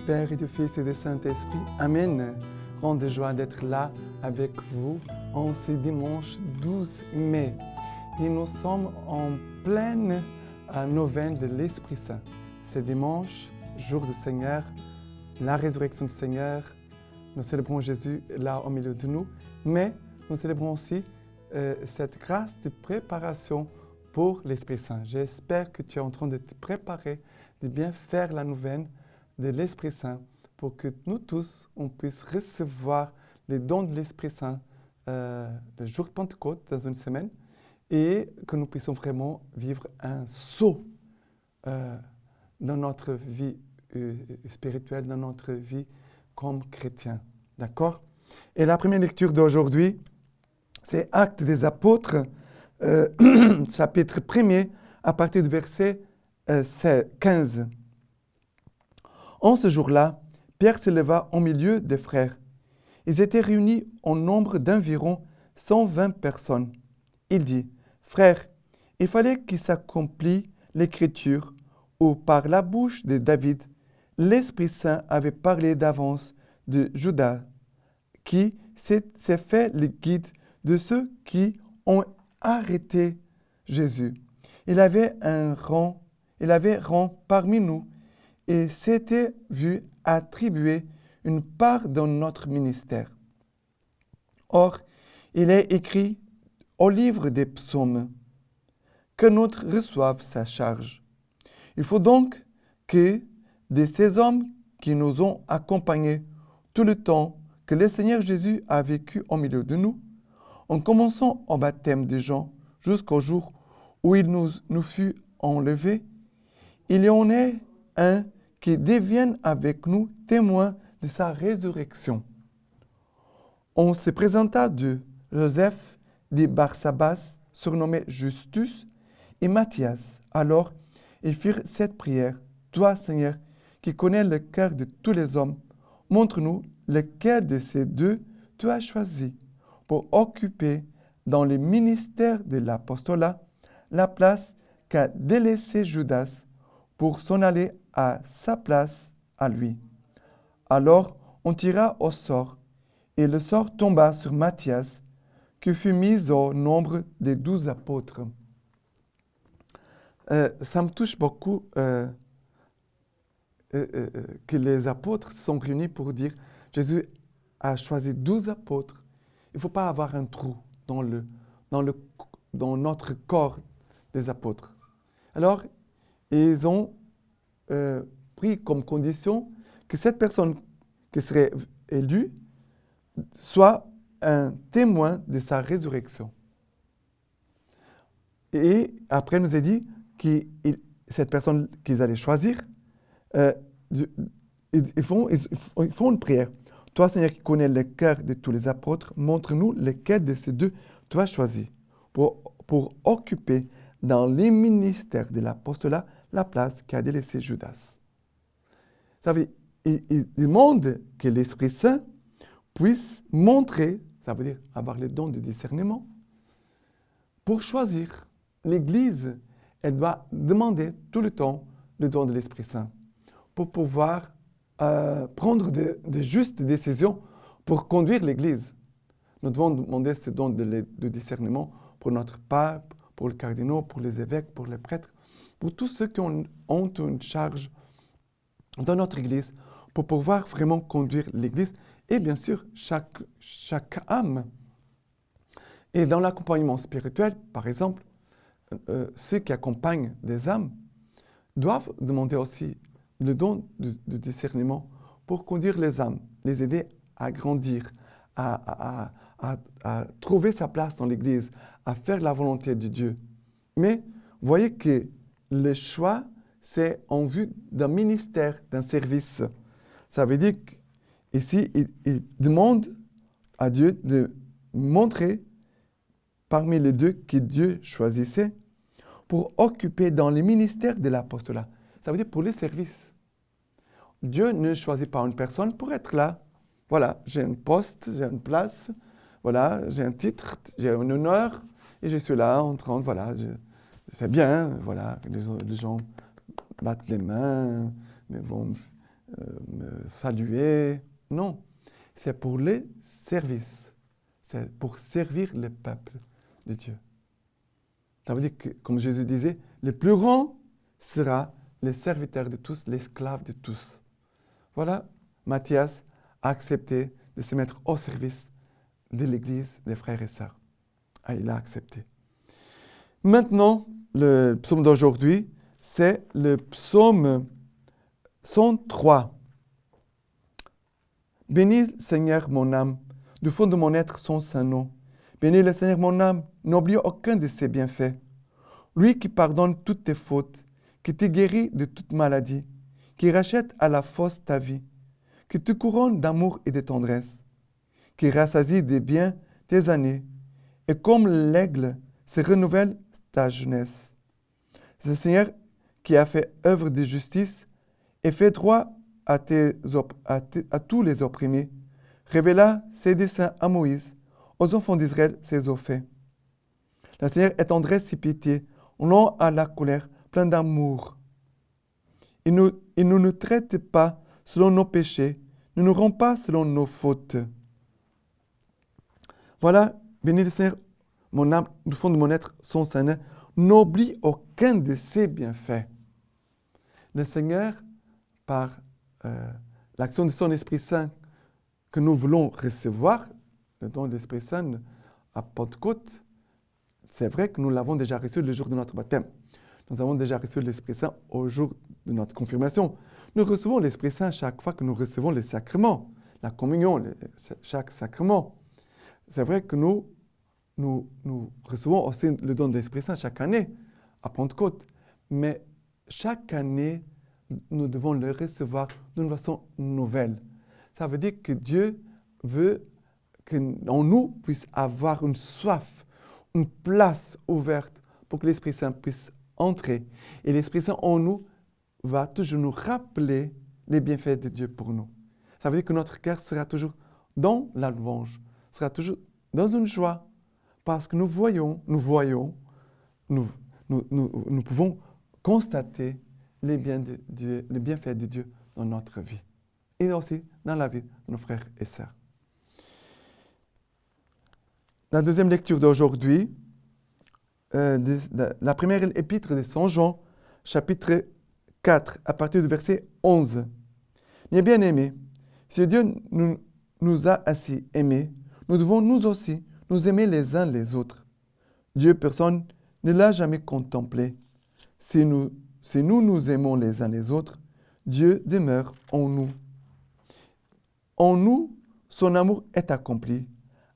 Père et du Fils et du Saint-Esprit. Amen. Grande de joie d'être là avec vous en ce dimanche 12 mai. Et nous sommes en pleine neuvaine de l'Esprit Saint. Ce dimanche, jour du Seigneur, la résurrection du Seigneur. Nous célébrons Jésus là au milieu de nous, mais nous célébrons aussi cette grâce de préparation pour l'Esprit Saint. J'espère que tu es en train de te préparer, de bien faire la neuvaine de l'Esprit Saint pour que nous tous, on puisse recevoir les dons de l'Esprit Saint le jour de Pentecôte, dans une semaine, et que nous puissions vraiment vivre un saut dans notre vie spirituelle, dans notre vie comme chrétien. D'accord? Et la première lecture d'aujourd'hui, c'est Actes des Apôtres, chapitre 1er, à partir du verset 15. En ce jour-là, Pierre se leva au milieu des frères. Ils étaient réunis au nombre d'environ 120 personnes. Il dit, « Frères, il fallait qu'il s'accomplisse l'Écriture, où par la bouche de David, l'Esprit Saint avait parlé d'avance de Judas, qui s'est fait le guide de ceux qui ont arrêté Jésus. Il avait rang parmi nous et s'était vu attribuer une part dans notre ministère. Or, il est écrit au livre des psaumes que notre reçoive sa charge. Il faut donc que de ces hommes qui nous ont accompagnés tout le temps que le Seigneur Jésus a vécu au milieu de nous, en commençant au baptême de Jean jusqu'au jour où il nous fut enlevé, il y en ait un qui devienne avec nous témoin de sa résurrection. On se présenta de Joseph de Barsabas, surnommé Justus, et Matthias. Alors, ils firent cette prière. Toi, Seigneur, qui connais le cœur de tous les hommes, montre-nous lequel de ces deux tu as choisi pour occuper dans le ministère de l'apostolat la place qu'a délaissée Judas pour s'en aller à sa place à lui. Alors on tira au sort, et le sort tomba sur Matthias, qui fut mis au nombre des 12 apôtres. Ça me touche beaucoup que les apôtres sont réunis pour dire Jésus a choisi 12 apôtres. Il ne faut pas avoir un trou dans notre corps des apôtres. Alors, ils ont pris comme condition que cette personne qui serait élue soit un témoin de sa résurrection. Et après, il nous a dit que cette personne qu'ils allaient choisir, ils font une prière. Toi, Seigneur, qui connais le cœur de tous les apôtres, montre-nous lequel de ces deux tu as choisi pour occuper dans les ministères de l'apostolat la place qu'a délaissée Judas. Vous savez, il demande que l'Esprit Saint puisse montrer, ça veut dire avoir le don de discernement, pour choisir. L'Église, elle doit demander tout le temps le don de l'Esprit Saint pour pouvoir prendre de justes décisions pour conduire l'Église. Nous devons demander ce don de discernement pour notre pape, pour les cardinaux, pour les évêques, pour les prêtres, pour tous ceux qui ont une charge dans notre Église, pour pouvoir vraiment conduire l'Église et bien sûr chaque âme. Et dans l'accompagnement spirituel, par exemple, ceux qui accompagnent des âmes doivent demander aussi le don de discernement pour conduire les âmes, les aider à grandir, à trouver sa place dans l'Église, à faire la volonté de Dieu. Mais voyez que le choix, c'est en vue d'un ministère, d'un service. Ça veut dire qu'ici, il demande à Dieu de montrer parmi les deux que Dieu choisissait pour occuper dans le ministère de l'apostolat. Ça veut dire pour les services. Dieu ne choisit pas une personne pour être là. Voilà, j'ai un poste, j'ai une place, voilà, j'ai un titre, j'ai un honneur, et je suis là en train, voilà, c'est bien, voilà, les gens battent les mains, vont me saluer. Non, c'est pour les services. C'est pour servir le peuple de Dieu. Ça veut dire que, comme Jésus disait, le plus grand sera le serviteur de tous, l'esclave de tous. Voilà, Matthias a accepté de se mettre au service de l'Église, des frères et sœurs. Ah, il a accepté. Maintenant, le psaume d'aujourd'hui, c'est le psaume 103. Bénis Seigneur mon âme, du fond de mon être son saint nom. Bénis le Seigneur mon âme, n'oublie aucun de ses bienfaits. Lui qui pardonne toutes tes fautes, qui te guérit de toute maladie, qui rachète à la fosse ta vie, qui te couronne d'amour et de tendresse, qui rassasie de biens tes années, et comme l'aigle se renouvelle ta jeunesse. C'est le Seigneur qui a fait œuvre de justice et fait droit à tous les opprimés, révéla ses desseins à Moïse, aux enfants d'Israël ses eaux faits. Le Seigneur est tendresse et pitié, non à la colère, plein d'amour. Il ne nous traite pas selon nos péchés, ne nous rend pas selon nos fautes. Voilà, bénis le Seigneur, mon âme, du fond de mon être, son Seigneur, n'oublie aucun de ses bienfaits. Le Seigneur, par l'action de son Esprit Saint que nous voulons recevoir, le don de l'Esprit Saint à Pentecôte, c'est vrai que nous l'avons déjà reçu le jour de notre baptême. Nous avons déjà reçu l'Esprit Saint au jour de notre confirmation. Nous recevons l'Esprit Saint chaque fois que nous recevons les sacrements, la communion, chaque sacrement. C'est vrai que nous recevons aussi le don de l'Esprit Saint chaque année à Pentecôte. Mais chaque année, nous devons le recevoir d'une façon nouvelle. Ça veut dire que Dieu veut qu'en nous puisse avoir une soif, une place ouverte pour que l'Esprit Saint puisse entrer. Et l'Esprit Saint en nous va toujours nous rappeler les bienfaits de Dieu pour nous. Ça veut dire que notre cœur sera toujours dans la louange, sera toujours dans une joie, parce que nous pouvons constater les bienfaits de Dieu dans notre vie et aussi dans la vie de nos frères et sœurs. La deuxième lecture d'aujourd'hui, la première épître de Saint Jean, chapitre 4, à partir du verset 11. Mes bien-aimés, si Dieu nous a ainsi aimés, nous devons nous aussi nous aimer les uns les autres. Dieu, personne ne l'a jamais contemplé. Si nous nous aimons les uns les autres, Dieu demeure en nous. En nous, son amour est accompli.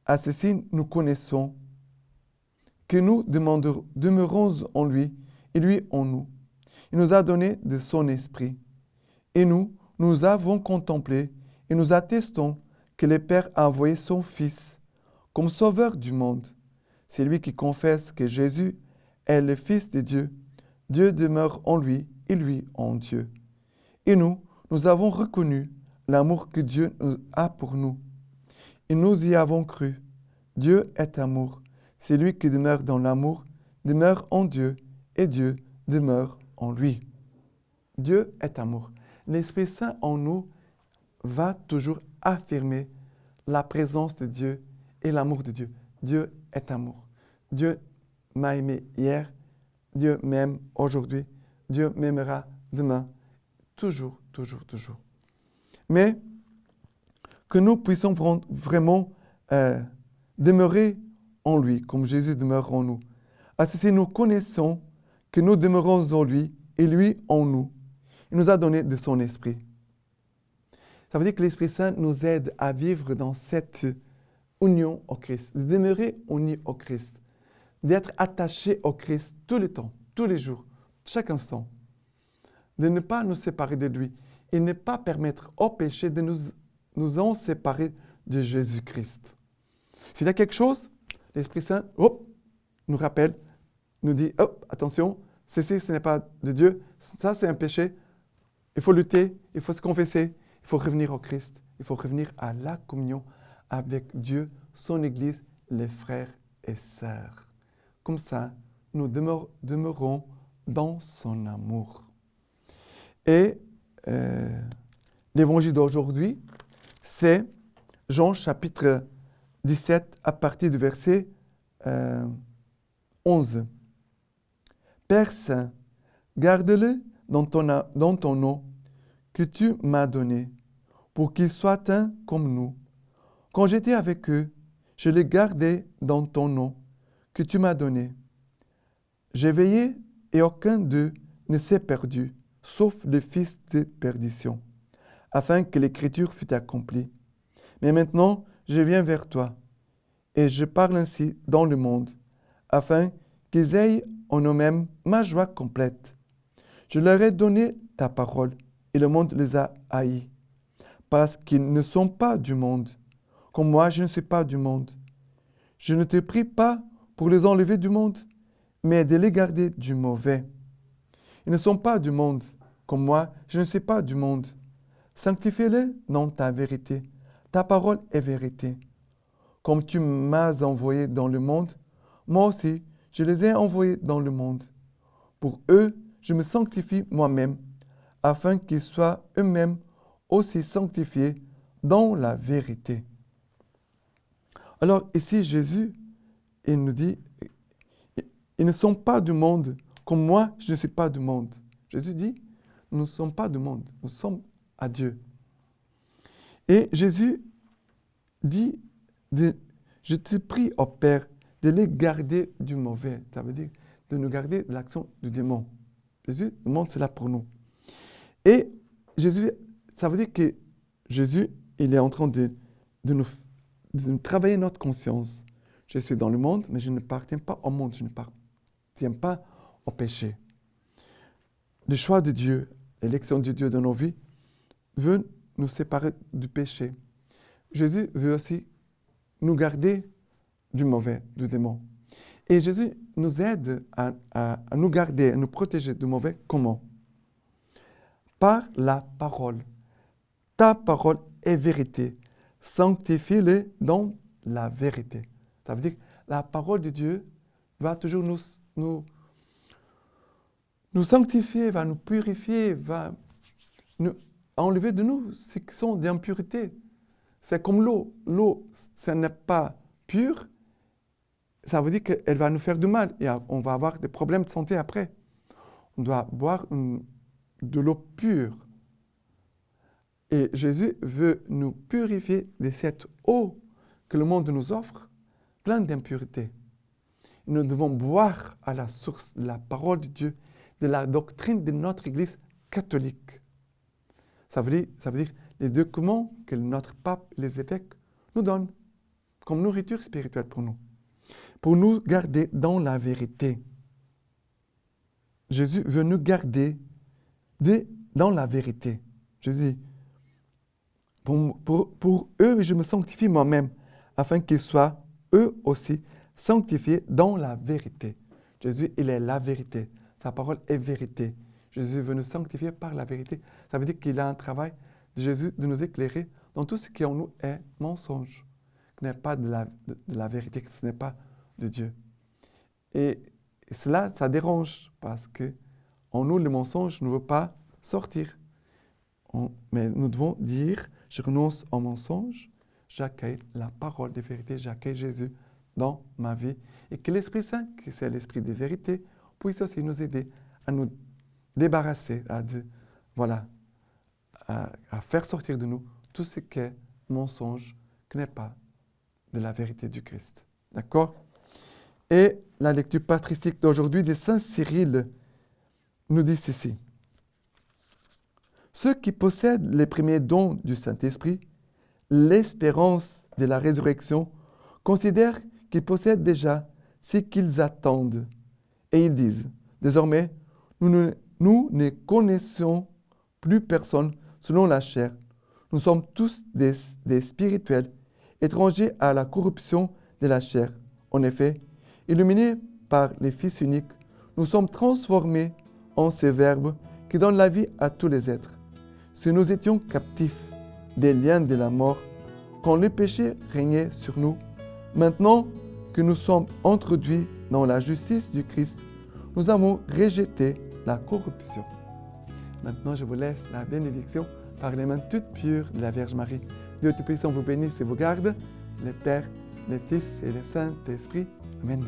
À ceci, nous connaissons que nous demeurons en lui et lui en nous. Il nous a donné de son esprit. Et nous avons contemplé et nous attestons que le Père a envoyé son Fils comme sauveur du monde. C'est lui qui confesse que Jésus est le Fils de Dieu. Dieu demeure en lui et lui en Dieu. Et nous avons reconnu l'amour que Dieu a pour nous. Et nous y avons cru. Dieu est amour. Celui qui demeure dans l'amour demeure en Dieu et Dieu demeure en lui. Dieu est amour. L'Esprit Saint en nous va toujours affirmer la présence de Dieu et l'amour de Dieu. Dieu est amour. Dieu m'a aimé hier, Dieu m'aime aujourd'hui, Dieu m'aimera demain, toujours, toujours, toujours. Mais que nous puissions vraiment demeurer en lui, comme Jésus demeure en nous. Ainsi, nous connaissons que nous demeurons en lui et lui en nous. Il nous a donné de son esprit. Ça veut dire que l'Esprit Saint nous aide à vivre dans cette union au Christ, de demeurer unis au Christ, d'être attachés au Christ tout le temps, tous les jours, chaque instant, de ne pas nous séparer de lui et ne pas permettre au péché de nous en séparer de Jésus-Christ. S'il y a quelque chose, l'Esprit Saint nous rappelle, nous dit, attention, ceci, ce n'est pas de Dieu, ça c'est un péché, il faut lutter, il faut se confesser, il faut revenir au Christ, il faut revenir à la communion avec Dieu, son Église, les frères et sœurs. Comme ça, nous demeurons dans son amour. Et l'évangile d'aujourd'hui, c'est Jean chapitre 17 à partir du verset 11. Père Saint, garde-le dans ton nom que tu m'as donné, pour qu'ils soient un comme nous. Quand j'étais avec eux, je les gardais dans ton nom que tu m'as donné. J'ai veillé et aucun d'eux ne s'est perdu, sauf le fils de perdition, afin que l'écriture fût accomplie. Mais maintenant, je viens vers toi, et je parle ainsi dans le monde, afin qu'ils aient en eux-mêmes ma joie complète. Je leur ai donné ta parole, et le monde les a haïs, parce qu'ils ne sont pas du monde, comme moi je ne suis pas du monde. Je ne te prie pas pour les enlever du monde, mais de les garder du mauvais. Ils ne sont pas du monde, comme moi je ne suis pas du monde. Sanctifie-les dans ta vérité. Ta parole est vérité. Comme tu m'as envoyé dans le monde, moi aussi je les ai envoyés dans le monde. Pour eux, je me sanctifie moi-même, afin qu'ils soient eux-mêmes aussi sanctifiés dans la vérité. Alors ici, Jésus, il nous dit, ils ne sont pas du monde, comme moi, je ne suis pas du monde. Jésus dit, nous ne sommes pas du monde, nous sommes à Dieu. Et Jésus dit, je te prie, ô Père, de les garder du mauvais. Ça veut dire de nous garder de l'action du démon. Jésus demande cela pour nous. Et Jésus, ça veut dire que Jésus, il est en train de nous travailler notre conscience. Je suis dans le monde, mais je ne appartiens pas au monde, je ne appartiens pas au péché. Le choix de Dieu, l'élection de Dieu dans nos vies, veut nous séparer du péché. Jésus veut aussi nous garder du mauvais, du démon. Et Jésus nous aide à nous garder, à nous protéger du mauvais. Comment? Par la parole. Ta parole est vérité. Sanctifie-les dans la vérité. Ça veut dire que la parole de Dieu va toujours nous sanctifier, va nous purifier, va nous enlever de nous ce qui sont d'impureté. C'est comme l'eau. L'eau, ça n'est pas pur. Ça veut dire qu'elle va nous faire du mal et on va avoir des problèmes de santé après. On doit boire de l'eau pure. Et Jésus veut nous purifier de cette eau que le monde nous offre, pleine d'impuretés. Nous devons boire à la source de la parole de Dieu, de la doctrine de notre Église catholique. Ça veut dire les documents que notre pape et les évêques nous donnent comme nourriture spirituelle pour nous garder dans la vérité. Jésus veut nous garder dans la vérité. Jésus dit, pour eux, je me sanctifie moi-même, afin qu'ils soient eux aussi sanctifiés dans la vérité. Jésus, il est la vérité. Sa parole est vérité. Jésus veut nous sanctifier par la vérité. Ça veut dire qu'il a un travail de Jésus de nous éclairer dans tout ce qui en nous est mensonge, qui n'est pas de la vérité, que ce n'est pas de Dieu. Et cela, ça dérange parce que en nous, le mensonge ne veut pas sortir. Mais nous devons dire, je renonce au mensonge, j'accueille la parole de vérité, j'accueille Jésus dans ma vie. Et que l'Esprit Saint, qui c'est l'Esprit de vérité, puisse aussi nous aider à nous débarrasser, à faire sortir de nous tout ce qui est mensonge, qui n'est pas de la vérité du Christ. D'accord? Et la lecture patristique d'aujourd'hui de Saint Cyril nous dit ceci. Ceux qui possèdent les premiers dons du Saint-Esprit, l'espérance de la résurrection, considèrent qu'ils possèdent déjà ce qu'ils attendent. Et ils disent, désormais, nous ne connaissons plus personne selon la chair. Nous sommes tous des spirituels, étrangers à la corruption de la chair. En effet, illuminés par les Fils uniques, nous sommes transformés en ces verbes qui donnent la vie à tous les êtres. Si nous étions captifs des liens de la mort, quand le péché régnait sur nous, maintenant que nous sommes introduits dans la justice du Christ, nous avons rejeté la corruption. Maintenant, je vous laisse la bénédiction par les mains toutes pures de la Vierge Marie. Dieu Tout-Puissant vous bénisse et vous garde, le Père, le Fils et le Saint-Esprit. Amen.